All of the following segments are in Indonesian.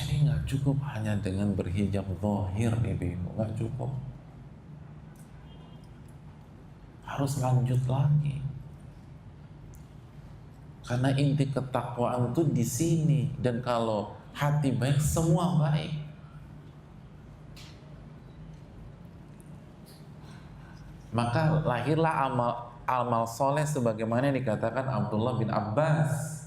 Jadi nggak cukup hanya dengan berhijab zahir, ibu-ibu, nggak cukup. Harus lanjut lagi. Karena inti ketakwaan itu di sini, dan kalau hati baik, semua baik. Maka lahirlah amal soleh sebagaimana yang dikatakan Abdullah bin Abbas.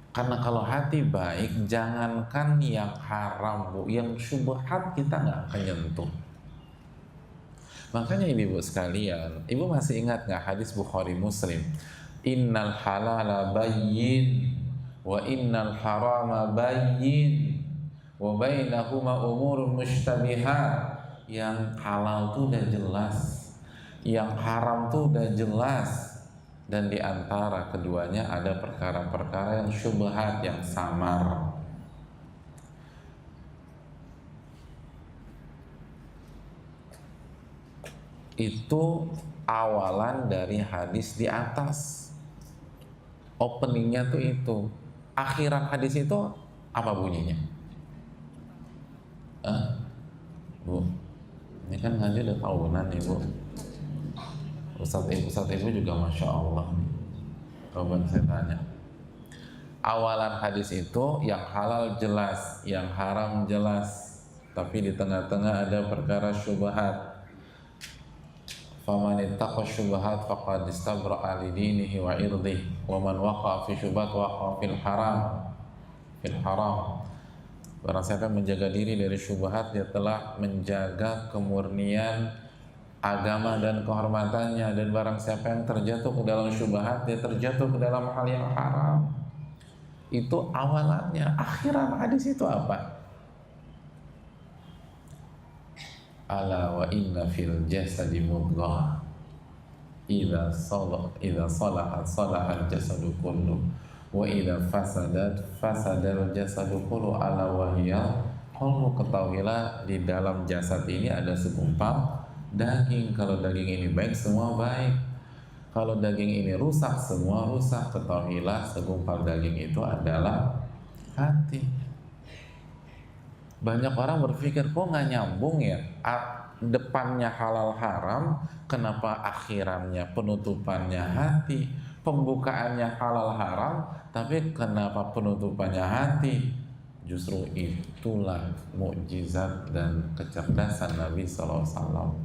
Karena kalau hati baik, jangankan yang haram, Bu, yang syubhat kita nggak akan nyentuh. Makanya ibu sekalian, ibu masih ingat nggak hadis Bukhari Muslim? Innal halala bayyin wa innal harama bayyin wa bainahuma umurun mushtabihat. Yang halal tuh udah jelas, yang haram tuh udah jelas, dan di antara keduanya ada perkara-perkara yang syubhat, yang samar. Itu awalan dari hadis di atas. Openingnya tuh itu. Akhiran hadis itu apa bunyinya? Bu, ini kan ngaji udah tahunan nih, Bu. Ustadz ibu juga Masya Allah. Coba saya tanya. Awalan hadis itu yang halal jelas, yang haram jelas, tapi di tengah-tengah ada perkara syubhat. Faman ittaqa syubhat faqad istabra'a li dinihi wa irdihi wa man waqa'a fi syubhat waqa'a fil haram. Barang siapa yang menjaga diri dari syubhat, dia telah menjaga kemurnian agama dan kehormatannya. Dan barang siapa yang terjatuh ke dalam syubhat, dia terjatuh ke dalam hal yang haram. Itu awalannya. Akhiran hadis itu apa? Ala wa inna fil jasadi mudghah idza salahat salaha al-jasadu kullu wa idza fasadal jasadu kullu ala wa hiya qalbu. Ketahuilah di dalam jasad ini ada segumpal daging. Kalau daging ini baik, semua baik. Kalau daging ini rusak, semua rusak. Ketahuilah segumpal daging itu adalah hati. Banyak orang berpikir, kok nggak nyambung ya? Depannya halal haram, kenapa akhirannya penutupannya hati? Pembukaannya halal haram, tapi kenapa penutupannya hati? Justru itulah mukjizat dan kecerdasan Nabi SAW.